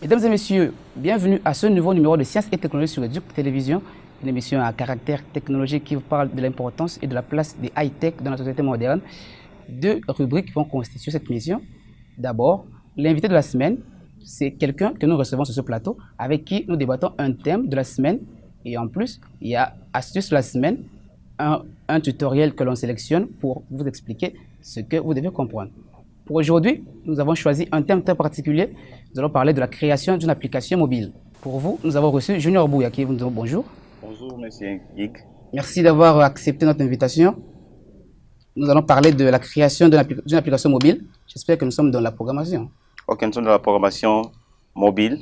Mesdames et messieurs, bienvenue à ce nouveau numéro de Sciences et Technologies sur le Duc Télévision, une émission à caractère technologique qui vous parle de l'importance et de la place des high-tech dans la société moderne. Deux rubriques vont constituer cette émission. D'abord, l'invité de la semaine, c'est quelqu'un que nous recevons sur ce plateau, avec qui nous débattons un thème de la semaine. Et en plus, il y a Astuce de la semaine, un tutoriel que l'on sélectionne pour vous expliquer ce que vous devez comprendre. Pour aujourd'hui, nous avons choisi un thème très particulier. Nous allons parler de la création d'une application mobile. Pour vous, nous avons reçu Junior Bouya qui vous dit bonjour. Bonjour, monsieur Geek. Merci d'avoir accepté notre invitation. Nous allons parler de la création d'une application mobile. J'espère que nous sommes dans la programmation. Ok, nous sommes dans la programmation mobile.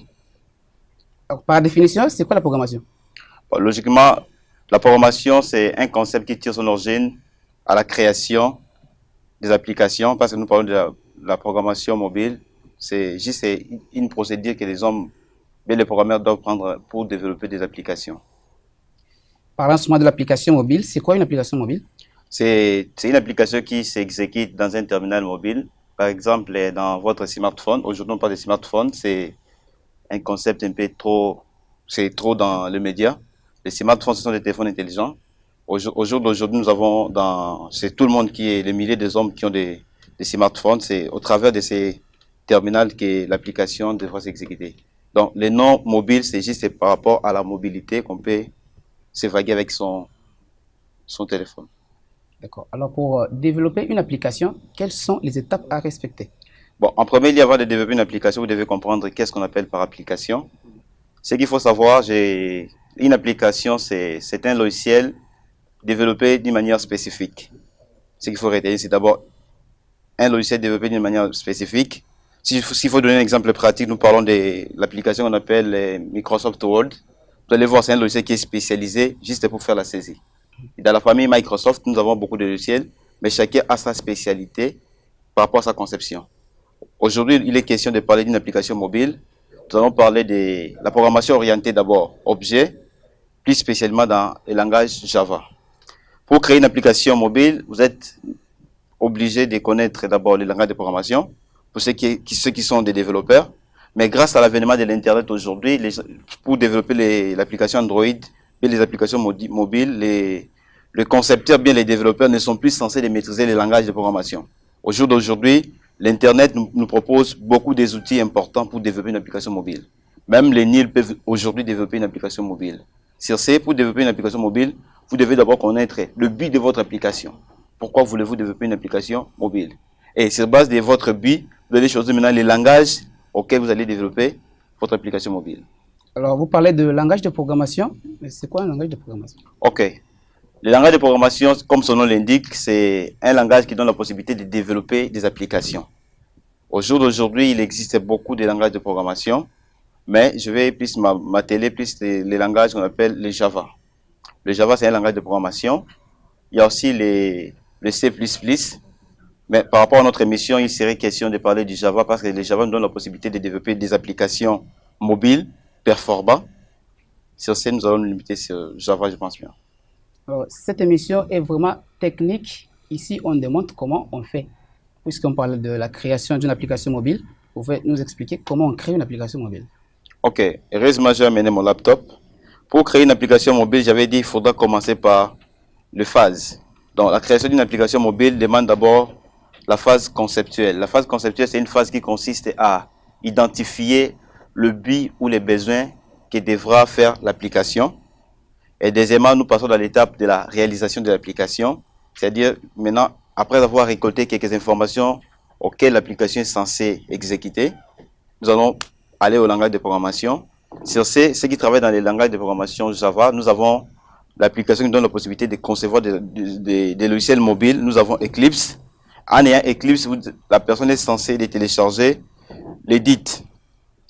Alors, par définition, c'est quoi la programmation? Bon, logiquement, la programmation, c'est un concept qui tire son origine à la création des applications, parce que nous parlons de la programmation mobile. C'est juste une procédure que les hommes, bien les programmeurs doivent prendre pour développer des applications. Parlant seulement de l'application mobile, c'est quoi une application mobile? C'est une application qui s'exécute dans un terminal mobile. Par exemple, dans votre smartphone. Aujourd'hui, on parle de smartphone. C'est un concept un peu trop, c'est trop dans le média. Les smartphones, ce sont des téléphones intelligents. Au jour d'aujourd'hui, nous avons c'est tout le monde qui est, les milliers des hommes qui ont des smartphones. C'est au travers de ces terminaux que l'application devra s'exécuter. Donc, les noms mobiles, c'est juste par rapport à la mobilité qu'on peut s'évaguer avec son téléphone. D'accord. Alors, pour développer une application, quelles sont les étapes à respecter? Bon, en premier lieu, avant de développer une application, vous devez comprendre qu'est-ce qu'on appelle par application. Ce qu'il faut savoir, une application, c'est un logiciel développé d'une manière spécifique. Ce qu'il faut retenir, c'est d'abord un logiciel développé d'une manière spécifique. S'il faut donner un exemple pratique, nous parlons de l'application qu'on appelle Microsoft Word. Vous allez voir, c'est un logiciel qui est spécialisé juste pour faire la saisie. Et dans la famille Microsoft, nous avons beaucoup de logiciels, mais chacun a sa spécialité par rapport à sa conception. Aujourd'hui, il est question de parler d'une application mobile. Nous allons parler de la programmation orientée d'abord objet, plus spécialement dans le langage Java. Pour créer une application mobile, vous êtes obligé de connaître d'abord le langage de programmation, pour ceux qui sont des développeurs. Mais grâce à l'avènement de l'Internet aujourd'hui, pour développer l'application Android et les applications mobiles, les concepteurs, bien les développeurs, ne sont plus censés de maîtriser les langages de programmation. Au jour d'aujourd'hui, l'Internet nous propose beaucoup des outils importants pour développer une application mobile. Même les NIL peuvent aujourd'hui développer une application mobile. Sur ce, pour développer une application mobile, vous devez d'abord connaître le but de votre application. Pourquoi voulez-vous développer une application mobile? Et sur base de votre but, vous allez choisir maintenant les langages auxquels vous allez développer votre application mobile. Alors, vous parlez de langage de programmation, mais c'est quoi un langage de programmation? Ok. Le langage de programmation, comme son nom l'indique, c'est un langage qui donne la possibilité de développer des applications. Au jour d'aujourd'hui, il existe beaucoup de langages de programmation, mais je vais plus m'atteler plus les langages qu'on appelle les Java. Le Java, c'est un langage de programmation. Il y a aussi le C++. Mais par rapport à notre émission, il serait question de parler du Java parce que le Java nous donne la possibilité de développer des applications mobiles, performantes. Sur ce, nous allons nous limiter sur Java, je pense bien. Alors, cette émission est vraiment technique. Ici, on démontre comment on fait. Puisqu'on parle de la création d'une application mobile, vous pouvez nous expliquer comment on crée une application mobile? Ok, heureusement, j'ai amené mon laptop. Pour créer une application mobile, j'avais dit qu'il faudra commencer par le phase. Donc, la création d'une application mobile demande d'abord la phase conceptuelle. La phase conceptuelle, c'est une phase qui consiste à identifier le but ou les besoins que devra faire l'application. Et deuxièmement, nous passons dans l'étape de la réalisation de l'application. C'est-à-dire, maintenant, après avoir récolté quelques informations auxquelles l'application est censée exécuter, nous allons aller au langage de programmation. Sur ceux qui travaillent dans les langages de programmation Java, nous avons l'application qui donne la possibilité de concevoir des logiciels mobiles. Nous avons Eclipse. En ayant Eclipse, la personne est censée les télécharger l'Edit.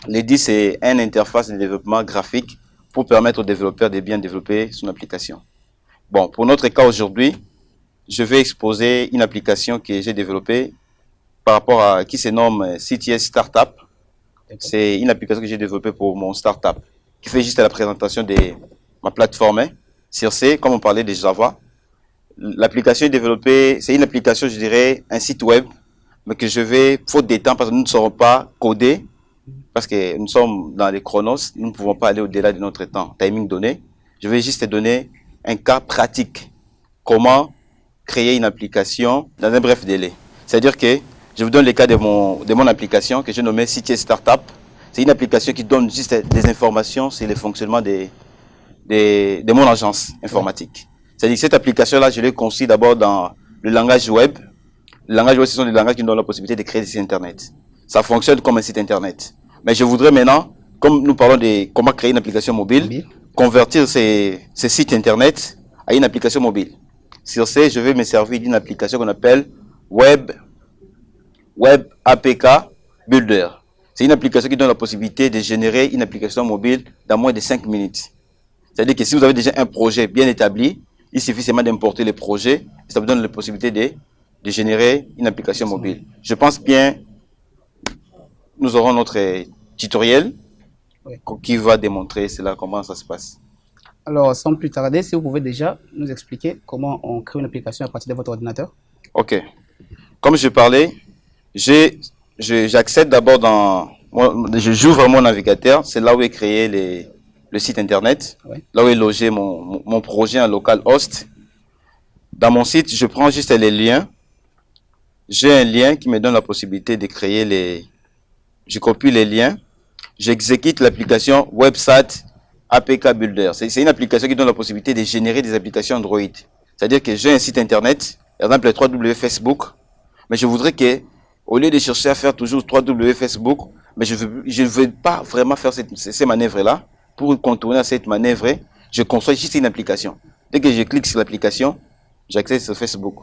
L'Edit, c'est une interface de développement graphique pour permettre aux développeurs de bien développer son application. Bon, pour notre cas aujourd'hui, je vais exposer une application que j'ai développée qui se nomme CTS Startup. C'est une application que j'ai développée pour mon startup, qui fait juste la présentation de ma plateforme. Sur ce, comme on parlait de Java, l'application est développée, c'est une application, je dirais, un site web, mais que je vais, faute de temps, parce que nous ne saurons pas coder, parce que nous sommes dans les chronos, nous ne pouvons pas aller au-delà de notre temps, timing donné. Je vais juste te donner un cas pratique. Comment créer une application dans un bref délai. C'est-à-dire que je vous donne le cas de mon application que j'ai nommée CTS Startup. C'est une application qui donne juste des informations sur le fonctionnement de mon agence informatique. C'est-à-dire que cette application-là, je l'ai conçue d'abord dans le langage web. Le langage web, ce sont des langages qui nous donnent la possibilité de créer des sites Internet. Ça fonctionne comme un site Internet. Mais je voudrais maintenant, comme nous parlons de comment créer une application mobile, convertir ces sites Internet à une application mobile. Sur ce, je vais me servir d'une application qu'on appelle Web APK Builder. C'est une application qui donne la possibilité de générer une application mobile dans moins de 5 minutes. C'est-à-dire que si vous avez déjà un projet bien établi, il suffit seulement d'importer le projet et ça vous donne la possibilité de générer une application mobile. Je pense bien, nous aurons notre tutoriel qui va démontrer cela, comment ça se passe. Alors, sans plus tarder, si vous pouvez déjà nous expliquer comment on crée une application à partir de votre ordinateur. Ok. Comme je parlais, j'accède d'abord je j'ouvre mon navigateur, c'est là où est créé le site internet, là où est logé mon projet en local host. Dans mon site, je prends juste les liens. J'ai un lien qui me donne la possibilité de créer je copie les liens, j'exécute l'application Website APK Builder. C'est une application qui donne la possibilité de générer des applications Android. C'est-à-dire que j'ai un site internet, par exemple le 3W Facebook, mais je voudrais que, au lieu de chercher à faire toujours 3W Facebook, mais je ne veux pas vraiment faire ces manœuvres-là. Pour contourner cette manœuvre, je conçois juste une application. Dès que je clique sur l'application, j'accède sur Facebook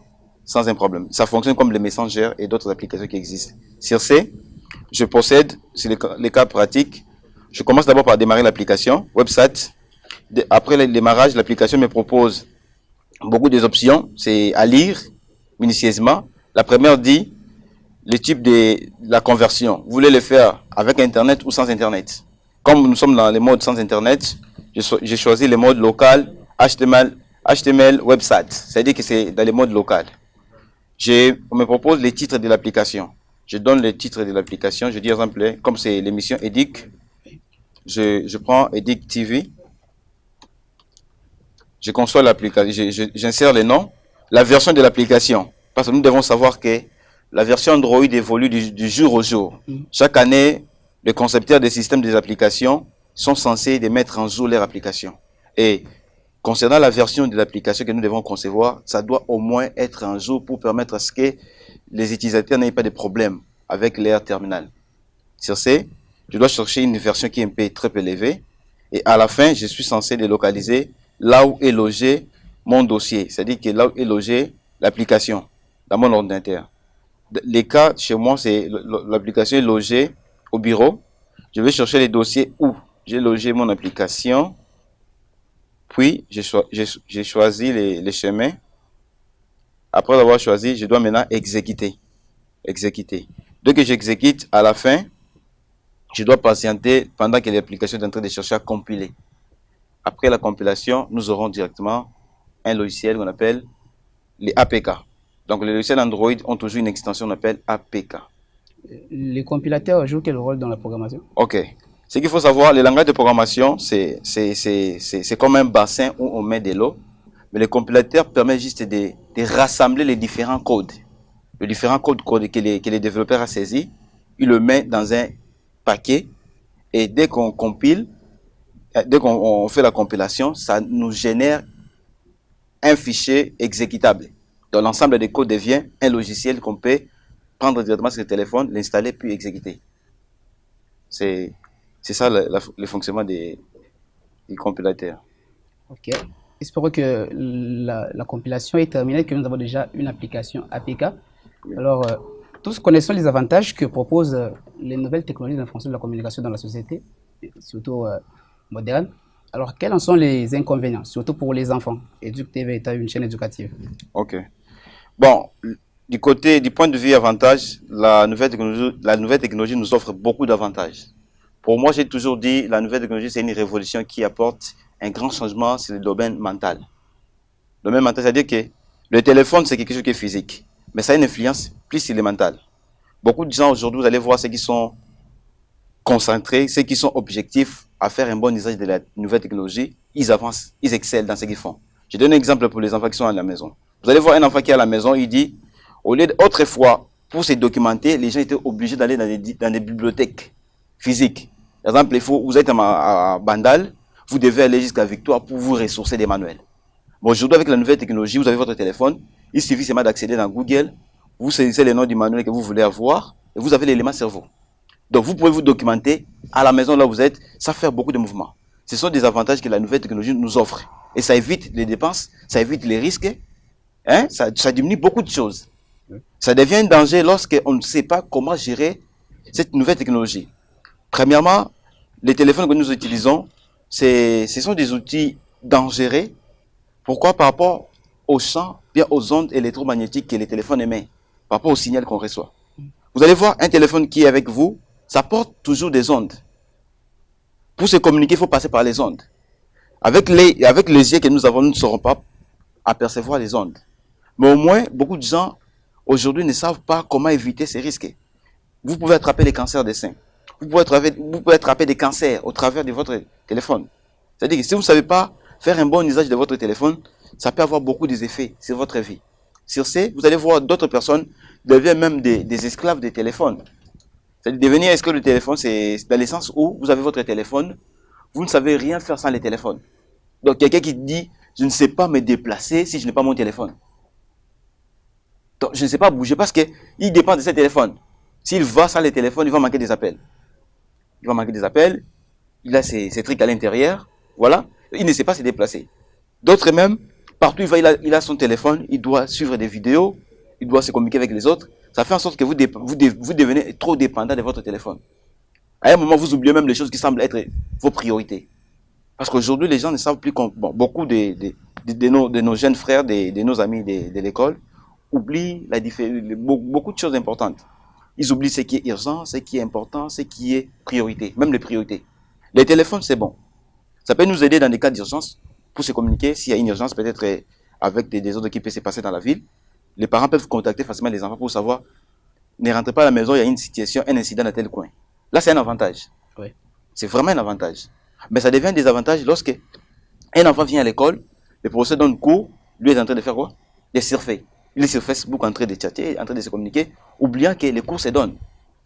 sans un problème. Ça fonctionne comme les Messenger et d'autres applications qui existent. Sur ce, je procède sur les cas pratiques. Je commence d'abord par démarrer l'application, website. Après le démarrage, l'application me propose beaucoup d'options. C'est à lire minutieusement. La première dit le type de la conversion. Vous voulez le faire avec Internet ou sans Internet? Comme nous sommes dans les modes sans Internet, j'ai choisi le mode local HTML website. C'est-à-dire que c'est dans les modes local. On me propose les titres de l'application. Je donne les titres de l'application. Je dis, par exemple, comme c'est l'émission EDIC, je prends EDIC TV. Je conçois l'application. J'insère les noms. La version de l'application. Parce que nous devons savoir que la version Android évolue du jour au jour. Chaque année, les concepteurs des systèmes des applications sont censés de mettre en jour leur application. Et concernant la version de l'application que nous devons concevoir, ça doit au moins être un jour pour permettre à ce que les utilisateurs n'aient pas de problème avec leur terminal. Sur ce, je dois chercher une version qui est un peu très élevée. Et à la fin, je suis censé délocaliser là où est logé mon dossier. C'est-à-dire que là où est logé l'application dans mon ordinateur. Les cas chez moi, c'est l'application est logée au bureau. Je vais chercher les dossiers où j'ai logé mon application. Puis, j'ai choisi les chemins. Après avoir choisi, je dois maintenant exécuter. Dès que j'exécute, à la fin, je dois patienter pendant que l'application est en train de chercher à compiler. Après la compilation, nous aurons directement un logiciel qu'on appelle les APK. Donc, les logiciels Android ont toujours une extension qu'on appelle APK. Les compilateurs jouent quel rôle dans la programmation? Ok. Ce qu'il faut savoir, le langage de programmation, c'est comme un bassin où on met de l'eau. Mais le compilateur permet juste de rassembler les différents codes. Les différents codes que les développeurs ont saisis, il le met dans un paquet. Et dès qu'on compile, dès qu'on fait la compilation, ça nous génère un fichier exécutable. Donc l'ensemble des codes devient un logiciel qu'on peut prendre directement sur le téléphone, l'installer puis exécuter. C'est ça le fonctionnement des compilateurs. Ok. Espérons que la compilation est terminée, que nous avons déjà une application APK. Oui. Alors, tous connaissons les avantages que proposent les nouvelles technologies de l'information et de la communication dans la société, surtout moderne. Alors, quels en sont les inconvénients, surtout pour les enfants? Educ TV est une chaîne éducative. Ok. Bon, du point de vue avantage, la nouvelle technologie nous offre beaucoup d'avantages. Pour moi, j'ai toujours dit, la nouvelle technologie, c'est une révolution qui apporte un grand changement sur le domaine mental. Le domaine mental, c'est-à-dire que le téléphone, c'est quelque chose qui est physique, mais ça a une influence plus sur le mental. Beaucoup de gens aujourd'hui, vous allez voir ceux qui sont concentrés, ceux qui sont objectifs à faire un bon usage de la nouvelle technologie, ils avancent, ils excellent dans ce qu'ils font. Je donne un exemple pour les enfants qui sont à la maison. Vous allez voir un enfant qui est à la maison, il dit, au lieu d'autrefois, pour se documenter, les gens étaient obligés d'aller dans des bibliothèques physiques. Par exemple, vous êtes à Bandal, vous devez aller jusqu'à Victoire pour vous ressourcer des manuels. Bon, aujourd'hui, avec la nouvelle technologie, vous avez votre téléphone, il suffit seulement d'accéder dans Google, vous saisissez le nom du manuel que vous voulez avoir, et vous avez l'élément cerveau. Donc, vous pouvez vous documenter à la maison là où vous êtes, sans faire beaucoup de mouvements. Ce sont des avantages que la nouvelle technologie nous offre. Et ça évite les dépenses, ça évite les risques, hein? Ça diminue beaucoup de choses. Ça devient un danger lorsqu'on ne sait pas comment gérer cette nouvelle technologie. Premièrement, les téléphones que nous utilisons, ce sont des outils dangereux. Pourquoi? Par rapport au champ, bien aux ondes électromagnétiques que les téléphones émettent, par rapport au signal qu'on reçoit. Vous allez voir un téléphone qui est avec vous, ça porte toujours des ondes. Pour se communiquer, il faut passer par les ondes. Avec les yeux que nous avons, nous ne saurons pas apercevoir les ondes. Mais au moins, beaucoup de gens aujourd'hui ne savent pas comment éviter ces risques. Vous pouvez attraper les cancers des seins. Vous pouvez attraper des cancers au travers de votre téléphone. C'est-à-dire que si vous ne savez pas faire un bon usage de votre téléphone, ça peut avoir beaucoup d'effets sur votre vie. Sur ce, vous allez voir d'autres personnes deviennent même des esclaves des téléphones. C'est-à-dire devenir esclave du téléphone, c'est dans le sens où vous avez votre téléphone, vous ne savez rien faire sans les téléphones. Donc quelqu'un qui dit, je ne sais pas me déplacer si je n'ai pas mon téléphone. Donc je ne sais pas bouger parce qu'il dépend de ses téléphones. S'il va sans les téléphones, il va manquer des appels. Il va manquer des appels, il a ses trucs à l'intérieur, voilà, il ne sait pas se déplacer. D'autres même, partout où il va, il a son téléphone, il doit suivre des vidéos, il doit se communiquer avec les autres. Ça fait en sorte que vous devenez trop dépendant de votre téléphone. À un moment, vous oubliez même les choses qui semblent être vos priorités. Parce qu'aujourd'hui, les gens ne savent plus, beaucoup de nos jeunes frères, de nos amis de l'école, oublient beaucoup de choses importantes. Ils oublient ce qui est urgent, ce qui est important, ce qui est priorité, même les priorités. Les téléphones, c'est bon. Ça peut nous aider dans des cas d'urgence pour se communiquer. S'il y a une urgence, peut-être avec des autres qui peuvent se passer dans la ville, les parents peuvent contacter facilement les enfants pour savoir, ne rentrez pas à la maison, il y a une situation, un incident dans tel coin. Là, c'est un avantage. Oui. C'est vraiment un avantage. Mais ça devient un désavantage lorsque un enfant vient à l'école, le professeur donne cours, lui est en train de faire quoi? De surfer. Il est sur Facebook en train de chatter, en train de se communiquer, oubliant que les cours se donnent.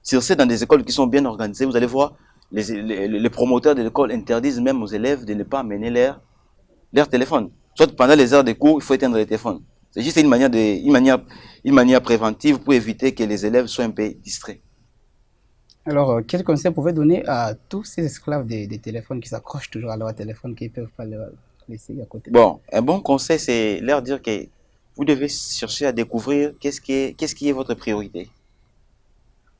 Sur ce, dans des écoles qui sont bien organisées, vous allez voir, les promoteurs de l'école interdisent même aux élèves de ne pas amener leur téléphone. Soit pendant les heures de cours, il faut éteindre le téléphone. C'est juste une manière préventive pour éviter que les élèves soient un peu distraits. Alors, quel conseil pouvez donner à tous ces esclaves des téléphones qui s'accrochent toujours à leur téléphone, qui ne peuvent pas le laisser à côté? Bon, un bon conseil, c'est leur dire que vous devez chercher à découvrir qu'est-ce qui est votre priorité.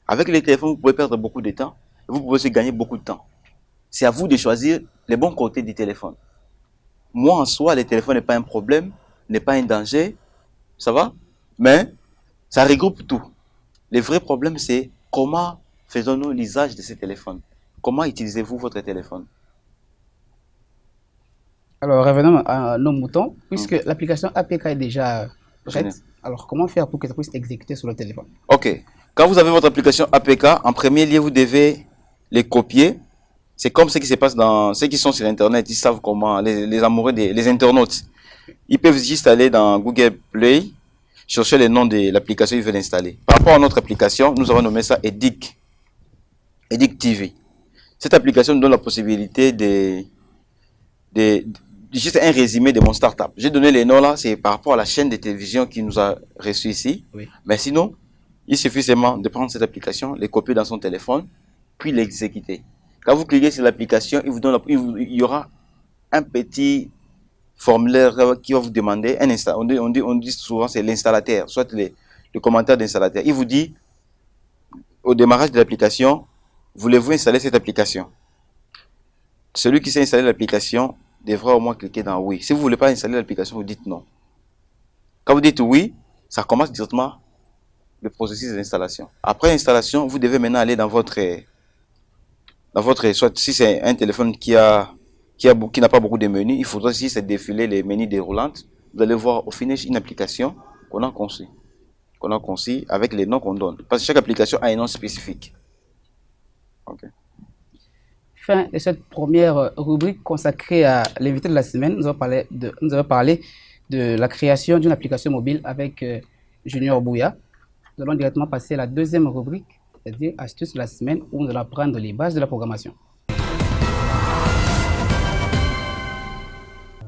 Avec les téléphones, vous pouvez perdre beaucoup de temps, et vous pouvez aussi gagner beaucoup de temps. C'est à vous de choisir les bons côtés du téléphone. Moi, en soi, le téléphone n'est pas un problème, n'est pas un danger, ça va? Mais ça regroupe tout. Le vrai problème, c'est comment faisons-nous l'usage de ces téléphones? Comment utilisez-vous votre téléphone? Alors, revenons à nos moutons, puisque l'application APK est déjà prête. Alors, comment faire pour que ça puisse exécuter sur le téléphone? Ok. Quand vous avez votre application APK, en premier lieu, vous devez les copier. C'est comme ce qui se passe dans ceux qui sont sur Internet. Ils savent comment, les amoureux, les internautes. Ils peuvent juste aller dans Google Play, chercher le nom de l'application qu'ils veulent installer. Par rapport à notre application, nous avons nommé ça Edic TV. Cette application nous donne la possibilité de juste un résumé de mon startup. J'ai donné les noms là, c'est par rapport à la chaîne de télévision qui nous a reçus ici. Oui. Mais sinon, il suffit seulement de prendre cette application, les copier dans son téléphone, puis l'exécuter. Quand vous cliquez sur l'application, il y aura un petit formulaire qui va vous demander un instant. On dit souvent c'est l'installateur, soit le commentaire d'installateur. Il vous dit, au démarrage de l'application, voulez-vous installer cette application? Celui qui s'est installé l'application devra au moins cliquer dans oui. Si vous ne voulez pas installer l'application, vous dites non. Quand vous dites oui, ça commence directement le processus d'installation. Après l'installation, vous devez maintenant aller dans votre soit si c'est un téléphone qui n'a pas beaucoup de menus, il faudra aussi se défiler les menus déroulantes. Vous allez voir au finish une application qu'on a conçue avec les noms qu'on donne. Parce que chaque application a un nom spécifique. Okay. fin de cette première rubrique consacrée à l'invité de la semaine. Nous avons parlé de la création d'une application mobile avec Junior Bouya. Nous allons directement passer à la deuxième rubrique, c'est-à-dire astuces de la semaine, où nous allons apprendre les bases de la programmation.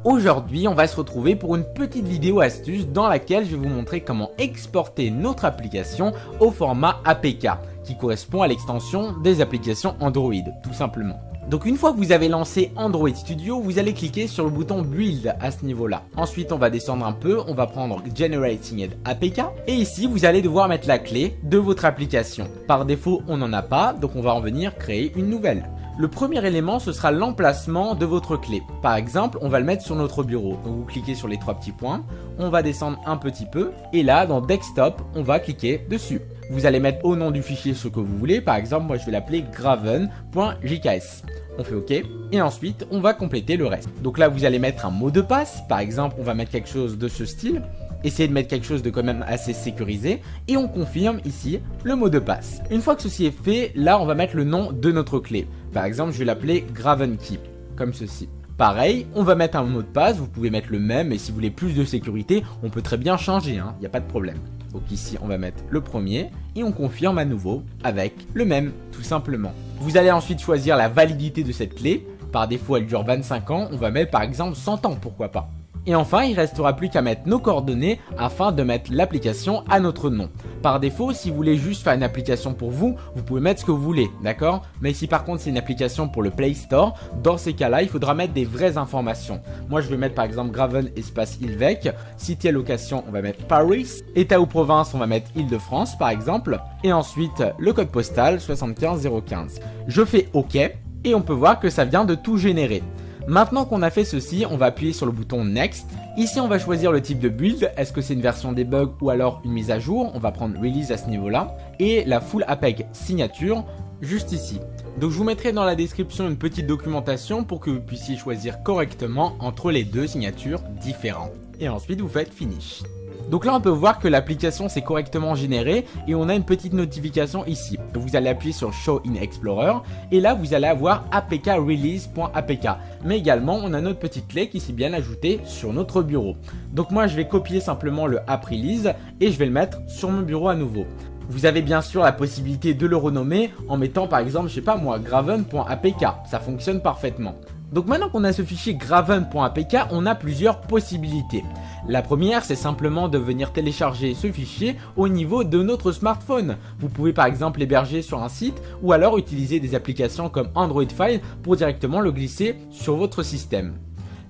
Aujourd'hui, on va se retrouver pour une petite vidéo astuce dans laquelle je vais vous montrer comment exporter notre application au format APK, qui correspond à l'extension des applications Android, tout simplement. Donc une fois que vous avez lancé Android Studio, vous allez cliquer sur le bouton Build à ce niveau-là. Ensuite, on va descendre un peu, on va prendre Generating APK. Et ici, vous allez devoir mettre la clé de votre application. Par défaut, on n'en a pas, donc on va en venir créer une nouvelle. Le premier élément, ce sera l'emplacement de votre clé. Par exemple, on va le mettre sur notre bureau. Donc vous cliquez sur les trois petits points, on va descendre un petit peu, et là, dans Desktop, on va cliquer dessus. Vous allez mettre au nom du fichier ce que vous voulez. Par exemple, moi je vais l'appeler graven.jks. On fait OK et ensuite on va compléter le reste. Donc là vous allez mettre un mot de passe. Par exemple, on va mettre quelque chose de ce style. Essayez de mettre quelque chose de quand même assez sécurisé et on confirme ici le mot de passe. Une fois que ceci est fait, là on va mettre le nom de notre clé. Par exemple, je vais l'appeler GravenKey, comme ceci. Pareil, on va mettre un mot de passe, vous pouvez mettre le même, et si vous voulez plus de sécurité, on peut très bien changer, il n'y a pas de problème. Donc ici, on va mettre le premier, et on confirme à nouveau avec le même, tout simplement. Vous allez ensuite choisir la validité de cette clé. Par défaut, elle dure 25 ans, on va mettre par exemple 100 ans, pourquoi pas. Et enfin, il ne restera plus qu'à mettre nos coordonnées afin de mettre l'application à notre nom. Par défaut, si vous voulez juste faire une application pour vous, vous pouvez mettre ce que vous voulez, d'accord? Mais si par contre c'est une application pour le Play Store, dans ces cas-là, il faudra mettre des vraies informations. Moi, je vais mettre par exemple Graven espace Ilvec. Cité location, on va mettre Paris. État ou province, on va mettre Île-de-France par exemple. Et ensuite, le code postal 75015. Je fais OK et on peut voir que ça vient de tout générer. Maintenant qu'on a fait ceci, on va appuyer sur le bouton Next. Ici, on va choisir le type de build. Est-ce que c'est une version debug ou alors une mise à jour? On va prendre Release à ce niveau-là. Et la Full APK signature, juste ici. Donc, je vous mettrai dans la description une petite documentation pour que vous puissiez choisir correctement entre les deux signatures différentes. Et ensuite, vous faites Finish. Donc là, on peut voir que l'application s'est correctement générée et on a une petite notification ici. Vous allez appuyer sur Show in Explorer et là, vous allez avoir apkrelease.apk. Mais également, on a notre petite clé qui s'est bien ajoutée sur notre bureau. Donc moi, je vais copier simplement le app release et je vais le mettre sur mon bureau à nouveau. Vous avez bien sûr la possibilité de le renommer en mettant par exemple, je sais pas moi, graven.apk. Ça fonctionne parfaitement. Donc maintenant qu'on a ce fichier graven.apk, on a plusieurs possibilités. La première, c'est simplement de venir télécharger ce fichier au niveau de notre smartphone. Vous pouvez par exemple l'héberger sur un site ou alors utiliser des applications comme Android File pour directement le glisser sur votre système.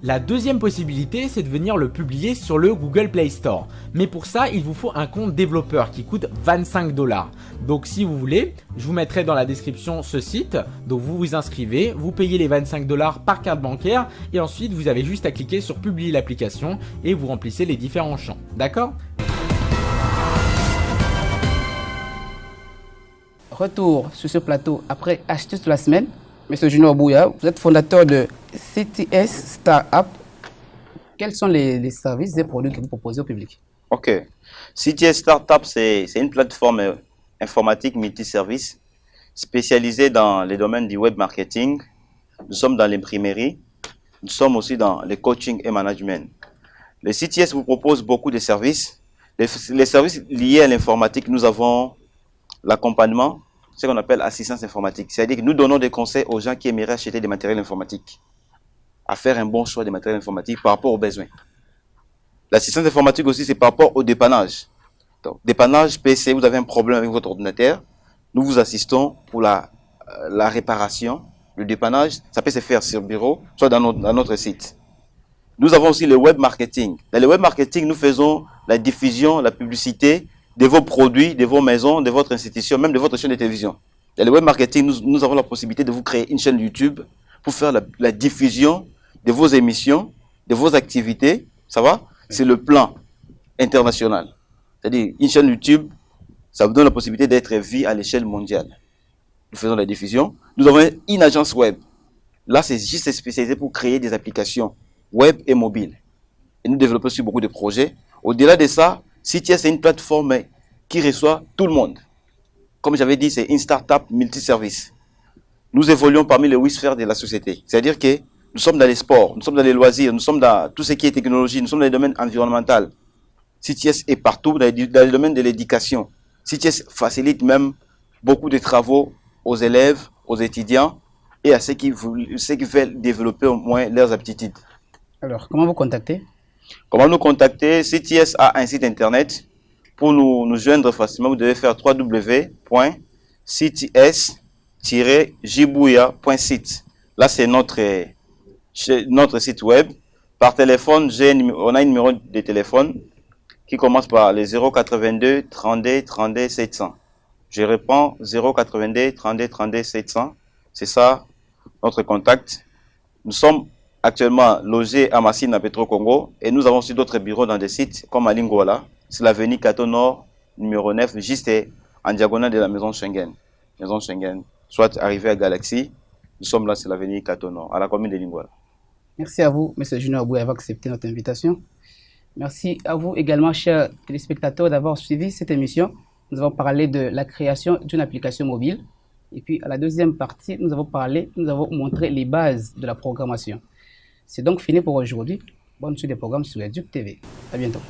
La deuxième possibilité, c'est de venir le publier sur le Google Play Store. Mais pour ça, il vous faut un compte développeur qui coûte 25 $. Donc si vous voulez, je vous mettrai dans la description ce site. Donc vous vous inscrivez, vous payez les 25 $ par carte bancaire et ensuite vous avez juste à cliquer sur publier l'application et vous remplissez les différents champs. D'accord ? Retour sur ce plateau après astuce de la semaine. Monsieur Junior Bouya, vous êtes fondateur de CTS Startup. Quels sont les services et produits que vous proposez au public? Ok. CTS Startup, c'est une plateforme informatique multiservice spécialisée dans les domaines du web marketing. Nous sommes dans l'imprimerie. Nous sommes aussi dans le coaching et management. Le CTS vous propose beaucoup de services. Les services liés à l'informatique, nous avons l'accompagnement, ce qu'on appelle assistance informatique. C'est-à-dire que nous donnons des conseils aux gens qui aimeraient acheter des matériels informatiques, à faire un bon choix des matériels informatiques par rapport aux besoins. L'assistance informatique aussi, c'est par rapport au dépannage. Donc, dépannage PC, vous avez un problème avec votre ordinateur, nous vous assistons pour la réparation, le dépannage. Ça peut se faire sur bureau, soit dans notre site. Nous avons aussi le web marketing. Dans le web marketing, nous faisons la diffusion, la publicité de vos produits, de vos maisons, de votre institution, même de votre chaîne de télévision. Dans le web marketing, nous avons la possibilité de vous créer une chaîne YouTube pour faire la diffusion de vos émissions, de vos activités. Ça va? C'est le plan international. C'est-à-dire, une chaîne YouTube, ça vous donne la possibilité d'être vue à l'échelle mondiale. Nous faisons la diffusion. Nous avons une agence web. Là, c'est juste spécialisé pour créer des applications web et mobile. Et nous développons aussi beaucoup de projets. Au-delà de ça, CTS, c'est une plateforme qui reçoit tout le monde. Comme j'avais dit, c'est une start-up multiservice. nous évoluons parmi les 8 sphères de la société. C'est-à-dire que nous sommes dans les sports, nous sommes dans les loisirs, nous sommes dans tout ce qui est technologie, nous sommes dans les domaines environnementaux. CTS est partout dans les domaines de l'éducation. CTS facilite même beaucoup de travaux aux élèves, aux étudiants et à ceux qui veulent développer au moins leurs aptitudes. Alors, comment vous contacter? Comment nous contacter? CTS a un site internet. Pour nous joindre facilement, vous devez faire www.cts-jibouya.site. Là, c'est notre site web. Par téléphone, on a un numéro de téléphone qui commence par les 082 32 32 700. Je réponds 082 32 32 700. C'est ça, notre contact. Nous sommes actuellement logés à Massine, à Petro-Congo, et nous avons aussi d'autres bureaux dans des sites comme à Lingouala. C'est l'avenue Kato Nord, numéro 9, juste en diagonale de la maison Schengen. Maison Schengen, soit arrivé à Galaxy, nous sommes là, c'est l'avenue Kato Nord, à la commune de Lingouala. Merci à vous, M. Junior Aboué, d'avoir accepté notre invitation. Merci à vous également, chers téléspectateurs, d'avoir suivi cette émission. Nous avons parlé de la création d'une application mobile. Et puis, à la deuxième partie, nous avons montré les bases de la programmation. C'est donc fini pour aujourd'hui. Bonne suite des programmes sur Educ TV. À bientôt.